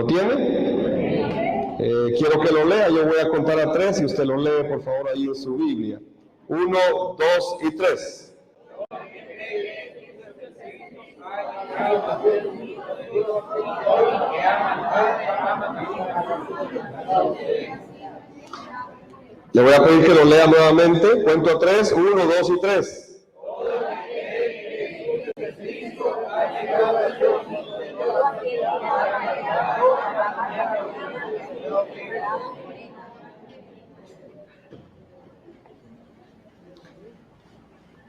¿Lo tiene? Quiero que lo lea. Yo voy a contar a 3 y usted lo lee, por favor, ahí en su Biblia. 1, 2 y 3. Le voy a pedir que lo lea nuevamente. Cuento a 3. 1, 2 y 3.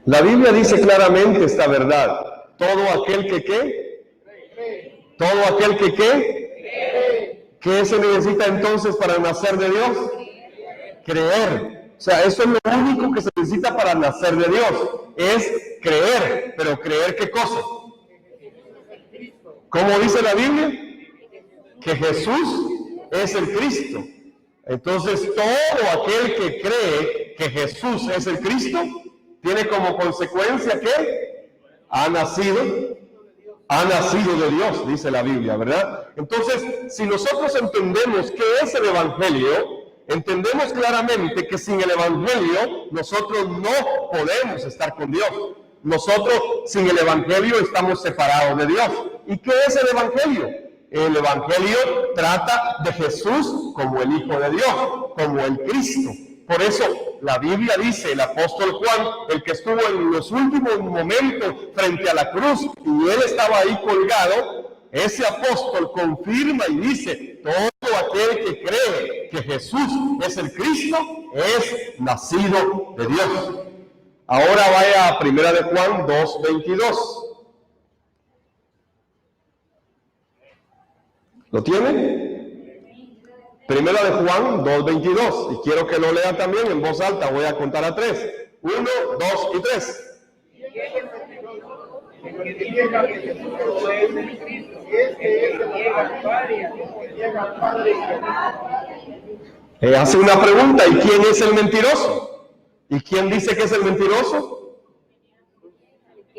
La Biblia dice claramente esta verdad. Todo aquel que ¿qué? Todo aquel que ¿qué? ¿Qué se necesita entonces para nacer de Dios? Creer. O sea, eso es lo único que se necesita para nacer de Dios. Es creer. Pero ¿creer qué cosa? ¿Cómo dice la Biblia? Que Jesús es el Cristo. Entonces, todo aquel que cree que Jesús es el Cristo, tiene como consecuencia que ha nacido de Dios, dice la Biblia, ¿verdad? Entonces, si nosotros entendemos qué es el Evangelio, entendemos claramente que sin el Evangelio nosotros no podemos estar con Dios. Nosotros sin el Evangelio estamos separados de Dios. ¿Y qué es el Evangelio? El Evangelio trata de Jesús como el Hijo de Dios, como el Cristo. Por eso la Biblia dice, el apóstol Juan, el que estuvo en los últimos momentos frente a la cruz y él estaba ahí colgado, ese apóstol confirma y dice, todo aquel que cree que Jesús es el Cristo es nacido de Dios. Ahora vaya a 1 de Juan 2:22. ¿Lo tiene? 1 de Juan 2:22, y quiero que lo lea también en voz alta, voy a contar a 3. 1, 2 y 3. Hace una pregunta, ¿y quién es el mentiroso? ¿Y quién dice que es el mentiroso?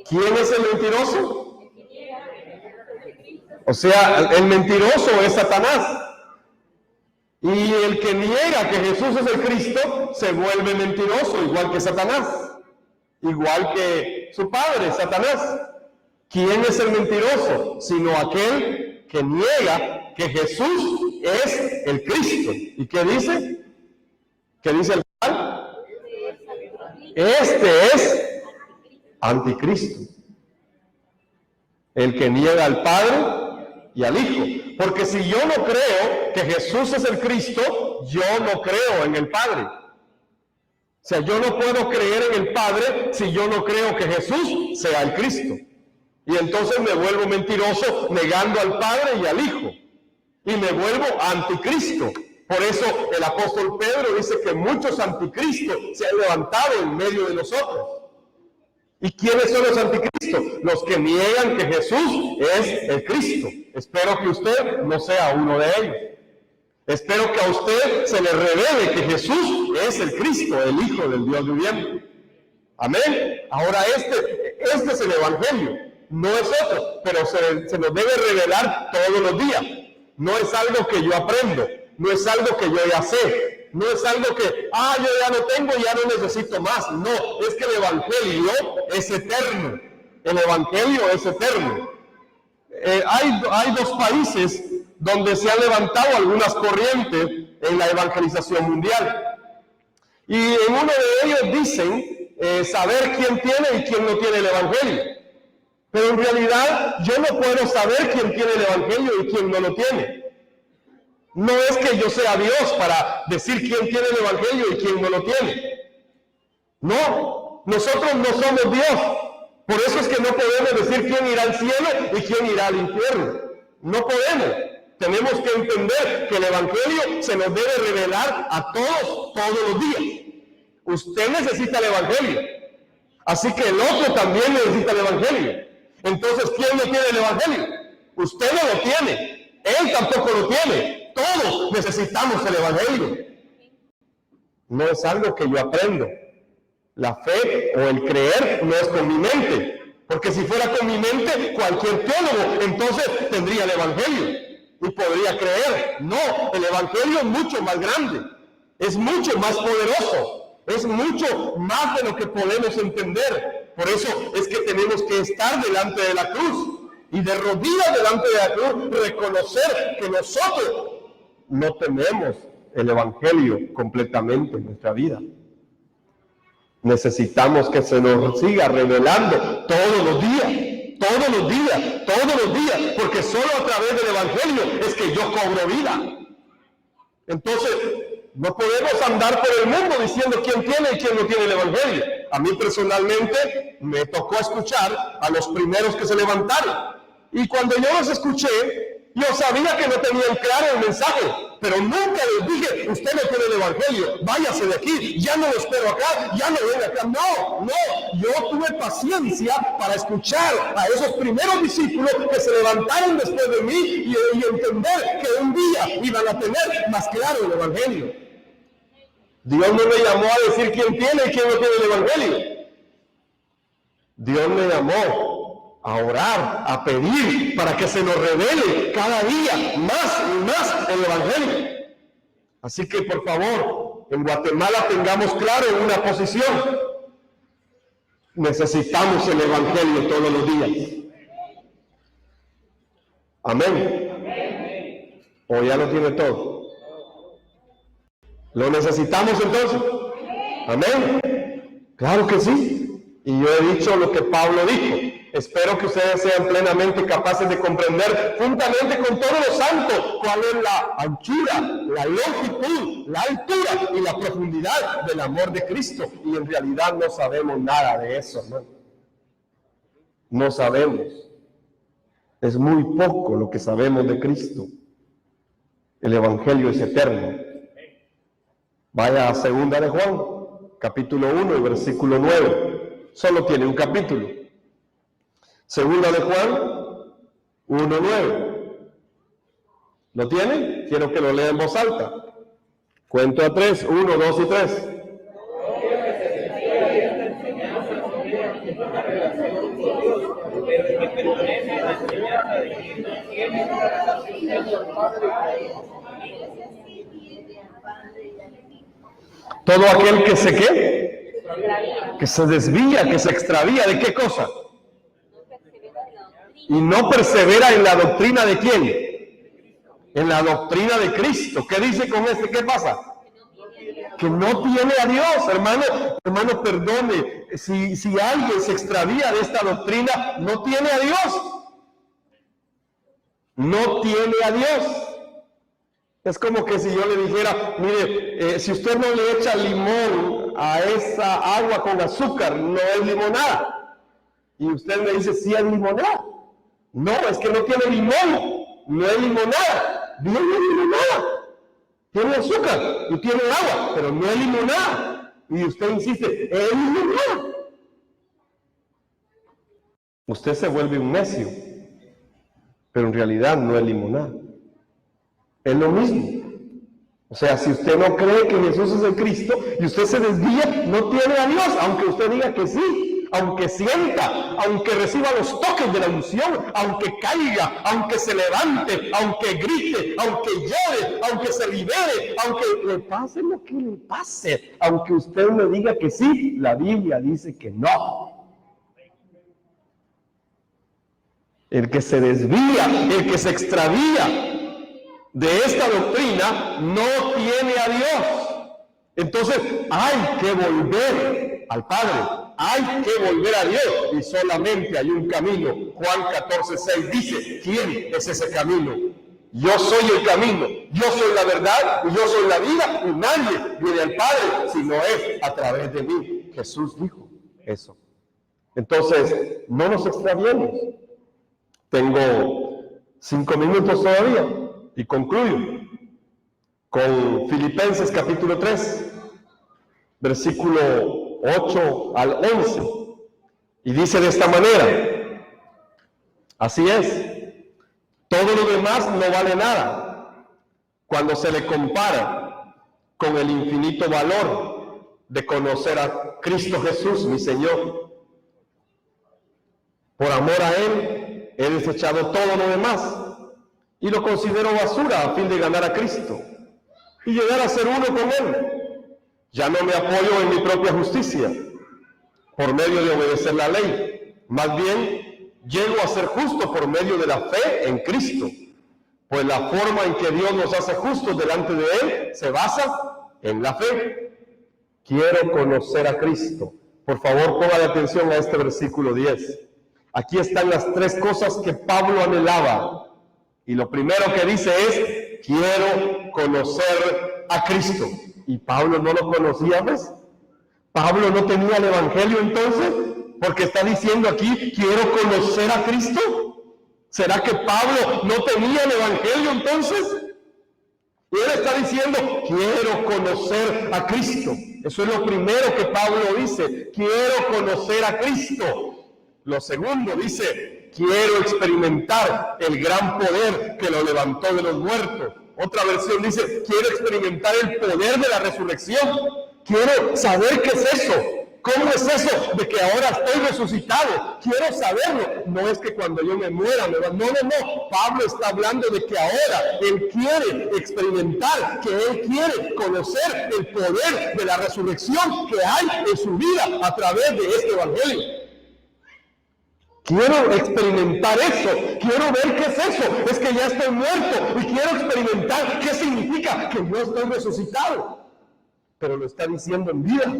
¿Quién es el mentiroso? O sea, el mentiroso es Satanás. Y el que niega que Jesús es el Cristo se vuelve mentiroso, igual que Satanás, igual que su padre, Satanás. ¿Quién es el mentiroso? Sino aquel que niega que Jesús es el Cristo. ¿Y qué dice? ¿Qué dice el final? Este es anticristo. El que niega al Padre y al Hijo. Porque si yo no creo que Jesús es el Cristo, yo no creo en el Padre. O sea, yo no puedo creer en el Padre si yo no creo que Jesús sea el Cristo. Y entonces me vuelvo mentiroso negando al Padre y al Hijo. Y me vuelvo anticristo. Por eso el apóstol Pedro dice que muchos anticristos se han levantado en medio de nosotros. ¿Y quiénes son los anticristos? Los que niegan que Jesús es el Cristo. Espero que usted no sea uno de ellos. Espero que a usted se le revele que Jesús es el Cristo, el Hijo del Dios viviente. Amén. Ahora este es el Evangelio, no es otro, pero se nos debe revelar todos los días. No es algo que yo aprendo, no es algo que yo ya sé. No es algo que, yo ya no tengo, ya no necesito más. No, es que el Evangelio es eterno. El Evangelio es eterno. Hay dos países donde se han levantado algunas corrientes en la evangelización mundial. Y en uno de ellos dicen saber quién tiene y quién no tiene el Evangelio. Pero en realidad yo no puedo saber quién tiene el Evangelio y quién no lo tiene. No es que yo sea Dios para decir quién tiene el Evangelio y quién no lo tiene. No, nosotros no somos Dios. Por eso es que no podemos decir quién irá al cielo y quién irá al infierno. No podemos. Tenemos que entender que el Evangelio se nos debe revelar a todos los días. Usted necesita el Evangelio. Así que el otro también necesita el Evangelio. Entonces, ¿quién no tiene el Evangelio? Usted no lo tiene. Él tampoco lo tiene. Todos necesitamos el Evangelio. No es algo que yo aprendo. La fe o el creer no es con mi mente. Porque si fuera con mi mente, cualquier teólogo entonces tendría el Evangelio y podría a creer. No, el Evangelio es mucho más grande, es mucho más poderoso, es mucho más de lo que podemos entender. Por eso es que tenemos que estar delante de la cruz y de rodillas delante de la cruz reconocer que nosotros no tenemos el Evangelio completamente en nuestra vida. Necesitamos que se nos siga revelando todos los días, todos los días, todos los días, porque solo a través del Evangelio es que yo cobro vida. Entonces, no podemos andar por el mundo diciendo quién tiene y quién no tiene el Evangelio. A mí personalmente me tocó escuchar a los primeros que se levantaron. Y cuando yo los escuché, yo sabía que no tenían claro el mensaje, pero nunca les dije, usted no tiene el Evangelio, váyase de aquí, ya no lo espero acá, ya no venga acá. No, yo tuve paciencia para escuchar a esos primeros discípulos que se levantaron después de mí y entender que un día iban a tener más claro el Evangelio. Dios no me llamó a decir quién tiene y quién no tiene el Evangelio. Dios me llamó a orar, a pedir para que se nos revele cada día más y más el Evangelio. Así que por favor, en Guatemala tengamos claro una posición. Necesitamos el Evangelio todos los días. Amén. ¿O ya lo tiene todo? ¿Lo necesitamos entonces? Amén. Claro que sí. Y yo he dicho lo que Pablo dijo. Espero que ustedes sean plenamente capaces de comprender, juntamente con todos los santos, cuál es la anchura, la longitud, la altura y la profundidad del amor de Cristo. Y en realidad no sabemos nada de eso, hermano. No sabemos. Es muy poco lo que sabemos de Cristo. El Evangelio es eterno. Vaya a 2 de Juan, capítulo 1 y versículo 9. Solo tiene un capítulo. 2 de Juan 1:9. ¿Lo tienen? Quiero que lo lea en voz alta. Cuento a 3, 1, 2 y 3. Todo aquel que se ¿qué? Que se desvía, que se extravía, ¿de qué cosa? Y no persevera en la doctrina de quién? En la doctrina de Cristo. ¿Qué dice con este? ¿Qué pasa? Que no tiene a Dios, hermano. Hermano, perdone, si alguien se extravía de esta doctrina, no tiene a Dios. No tiene a Dios. Es como que si yo le dijera, mire, si usted no le echa limón a esa agua con azúcar, no es limonada. Y usted me dice, sí es limonada. No, es que no tiene limón, no es limonada. No es limonada. Tiene azúcar y tiene agua, pero no es limonada. Y usted insiste, es limonada. Usted se vuelve un necio, pero en realidad no es limonada. Es lo mismo. O sea, si usted no cree que Jesús es el Cristo y usted se desvía, no tiene a Dios, aunque usted diga que sí, aunque sienta, aunque reciba los toques de la unción, aunque caiga, aunque se levante, aunque grite, aunque llore, aunque se libere, aunque le pase lo que le pase, aunque usted me diga que sí, la Biblia dice que no. El que se desvía, el que se extravía de esta doctrina no tiene a Dios. Entonces hay que volver al Padre, hay que volver a Dios, y solamente hay un camino. Juan 14:6 dice, ¿quién es ese camino? Yo soy el camino, yo soy la verdad y yo soy la vida, y nadie viene al Padre si no es a través de mí. Jesús dijo eso. Entonces no nos extraviemos. Tengo 5 minutos todavía y concluyo con Filipenses capítulo 3, versículo 8 al 11. Y dice de esta manera, así es, todo lo demás no vale nada cuando se le compara con el infinito valor de conocer a Cristo Jesús, mi Señor. Por amor a Él, he desechado todo lo demás y lo considero basura a fin de ganar a Cristo y llegar a ser uno con Él. Ya no me apoyo en mi propia justicia por medio de obedecer la ley. Más bien, llego a ser justo por medio de la fe en Cristo. Pues la forma en que Dios nos hace justos delante de Él se basa en la fe. Quiero conocer a Cristo. Por favor, pongan atención a este versículo 10. Aquí están las tres cosas que Pablo anhelaba. Y lo primero que dice es, quiero conocer a Cristo. Y Pablo no lo conocía, ¿ves? Pablo no tenía el Evangelio entonces, porque está diciendo aquí, quiero conocer a Cristo. ¿Será que Pablo no tenía el Evangelio entonces? Y él está diciendo, quiero conocer a Cristo. Eso es lo primero que Pablo dice, quiero conocer a Cristo. Lo segundo dice, quiero experimentar el gran poder que lo levantó de los muertos. Otra versión dice, quiero experimentar el poder de la resurrección. Quiero saber qué es eso. ¿Cómo es eso de que ahora estoy resucitado? Quiero saberlo. No es que cuando yo me muera, no. Pablo está hablando de que ahora él quiere experimentar, que él quiere conocer el poder de la resurrección que hay en su vida a través de este evangelio. Quiero experimentar eso, quiero ver qué es eso, es que ya estoy muerto y quiero experimentar qué significa que yo estoy resucitado. Pero lo está diciendo en vida,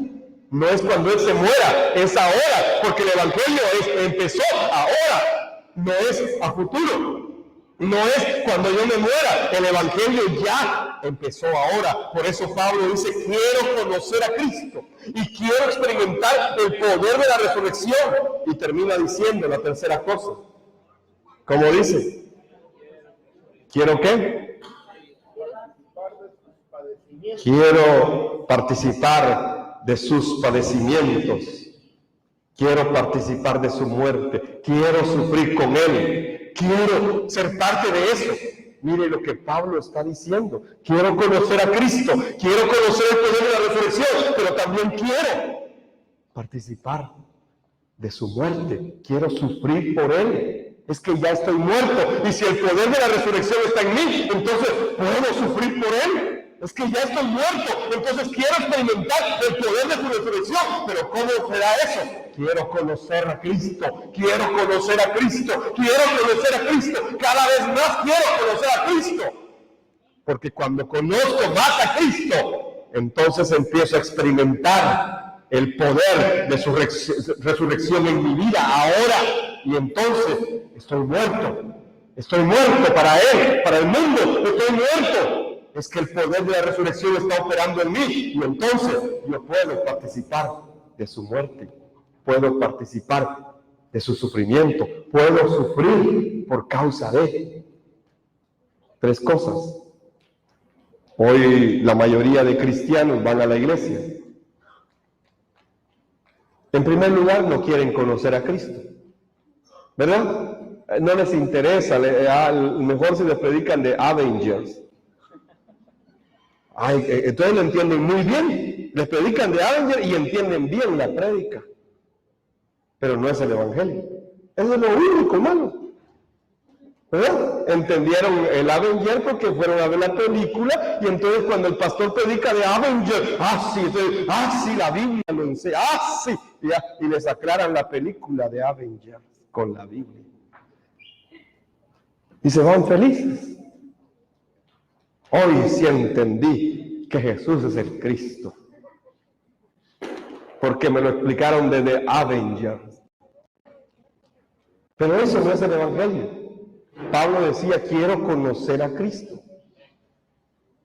no es cuando Él se muera, es ahora, porque el Evangelio empezó ahora, no es a futuro. No es cuando yo me muera, el Evangelio ya empezó ahora. Por eso Pablo dice, quiero conocer a Cristo y quiero experimentar el poder de la resurrección. Y termina diciendo la tercera cosa. ¿Cómo dice? ¿Quiero qué? Quiero participar de sus padecimientos. Quiero participar de su muerte. Quiero sufrir con Él. Quiero ser parte de eso. Mire lo que Pablo está diciendo. Quiero conocer a Cristo. Quiero conocer el poder de la resurrección. Pero también quiero participar de su muerte. Quiero sufrir por Él. Es que ya estoy muerto. Y si el poder de la resurrección está en mí, entonces puedo sufrir por Él. Es que ya estoy muerto, entonces quiero experimentar el poder de su resurrección. Pero ¿cómo será eso? Quiero conocer a Cristo, quiero conocer a Cristo, quiero conocer a Cristo. Cada vez más quiero conocer a Cristo. Porque cuando conozco más a Cristo, entonces empiezo a experimentar el poder de su resurrección en mi vida ahora. Y entonces estoy muerto para Él, para el mundo, estoy muerto. Es que el poder de la resurrección está operando en mí y entonces yo puedo participar de su muerte, puedo participar de su sufrimiento, puedo sufrir por causa de tres cosas. Hoy la mayoría de cristianos van a la iglesia. En primer lugar, no quieren conocer a Cristo, ¿verdad? No les interesa, mejor si les predican de Avengers. Entonces lo entienden muy bien, les predican de Avenger y entienden bien la prédica, pero no es el Evangelio. Eso es lo único malo, ¿verdad? Entendieron el Avenger porque fueron a ver la película y entonces cuando el pastor predica de Avenger, sí, la Biblia lo enseña, sí, y les aclaran la película de Avenger con la Biblia. Y se van felices. Hoy sí entendí que Jesús es el Cristo, porque me lo explicaron desde Avengers. Pero eso no es el Evangelio. Pablo decía, quiero conocer a Cristo.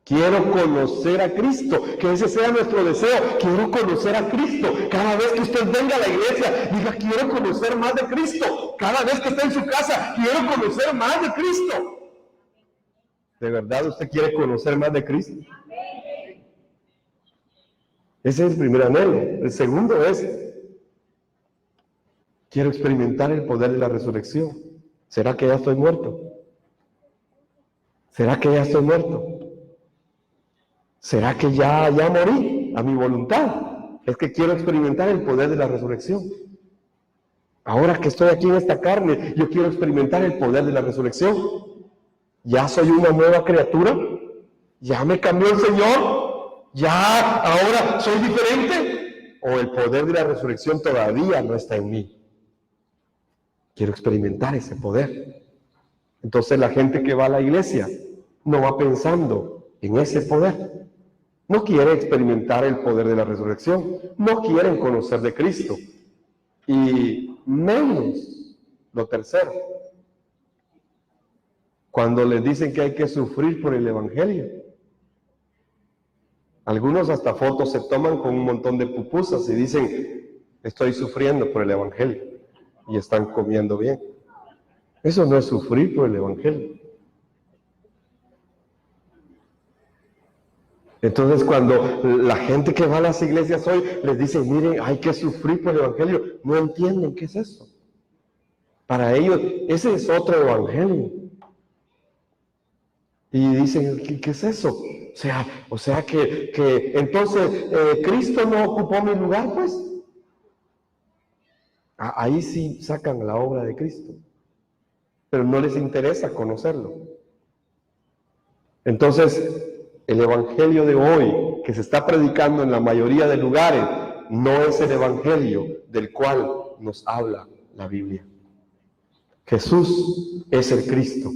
Quiero conocer a Cristo, que ese sea nuestro deseo. Quiero conocer a Cristo. Cada vez que usted venga a la iglesia, diga, quiero conocer más de Cristo. Cada vez que esté en su casa, quiero conocer más de Cristo. ¿De verdad usted quiere conocer más de Cristo? Ese es el primer anhelo. El segundo es, quiero experimentar el poder de la resurrección. ¿Será que ya estoy muerto? ¿Será que ya estoy muerto? ¿Será que ya morí a mi voluntad? Es que quiero experimentar el poder de la resurrección. Ahora que estoy aquí en esta carne, yo quiero experimentar el poder de la resurrección. ¿Ya soy una nueva criatura? ¿Ya me cambió el Señor? ¿Ya ahora soy diferente? ¿O el poder de la resurrección todavía no está en mí? Quiero experimentar ese poder. Entonces la gente que va a la iglesia no va pensando en ese poder. No quiere experimentar el poder de la resurrección. No quieren conocer de Cristo. Y menos lo tercero. Cuando les dicen que hay que sufrir por el Evangelio. Algunos hasta fotos se toman con un montón de pupusas y dicen, estoy sufriendo por el Evangelio. Y están comiendo bien. Eso no es sufrir por el Evangelio. Entonces, cuando la gente que va a las iglesias hoy les dice, miren, hay que sufrir por el Evangelio, no entienden qué es eso. Para ellos, ese es otro Evangelio. Y dicen, ¿qué es eso? O sea que entonces, ¿Cristo no ocupó mi lugar, pues? Ahí sí sacan la obra de Cristo. Pero no les interesa conocerlo. Entonces, el Evangelio de hoy, que se está predicando en la mayoría de lugares, no es el Evangelio del cual nos habla la Biblia. Jesús es el Cristo.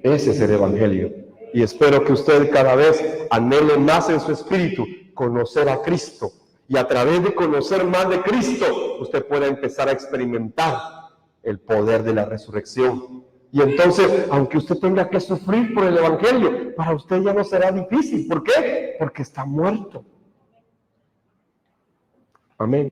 Ese es el Evangelio. Y espero que usted cada vez anhele más en su espíritu conocer a Cristo. Y a través de conocer más de Cristo, usted pueda empezar a experimentar el poder de la resurrección. Y entonces, aunque usted tenga que sufrir por el Evangelio, para usted ya no será difícil. ¿Por qué? Porque está muerto. Amén.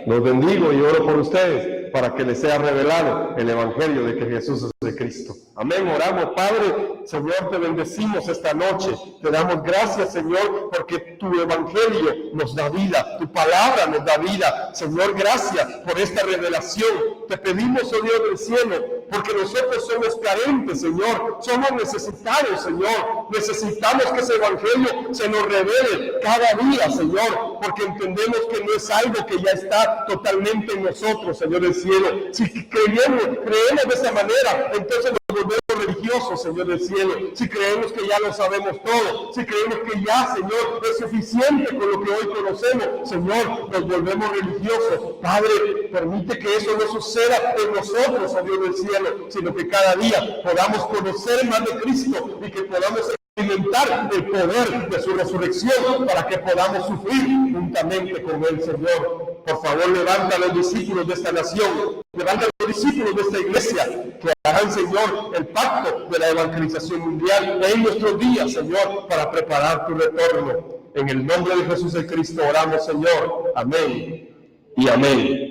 Los bendigo y oro por ustedes para que les sea revelado el Evangelio de que Jesús es de Cristo. Amén. Oramos, Padre. Señor, te bendecimos esta noche. Te damos gracias, Señor, porque tu Evangelio nos da vida. Tu palabra nos da vida. Señor, gracias por esta revelación. Te pedimos, oh Dios del cielo, porque nosotros somos carentes, Señor. Somos necesitados, Señor. Necesitamos que ese Evangelio se nos revele cada día, Señor, porque entendemos que no es algo que ya está totalmente en nosotros, Señor del cielo. Si creemos de esa manera, entonces nos volvemos religiosos, Señor del cielo. Si creemos que ya lo sabemos todo, si creemos que ya, Señor, es suficiente con lo que hoy conocemos, Señor, nos volvemos religiosos. Padre, permite que eso no suceda en nosotros, oh Dios del cielo, sino que cada día podamos conocer más de Cristo y que podamos experimentar el poder de su resurrección para que podamos sufrir juntamente con él, Señor. Por favor, levanta a los discípulos de esta nación, levanta a los discípulos de esta iglesia, que harán, Señor, el pacto de la evangelización mundial en nuestros días, Señor, para preparar tu retorno. En el nombre de Jesús el Cristo oramos, Señor. Amén y amén.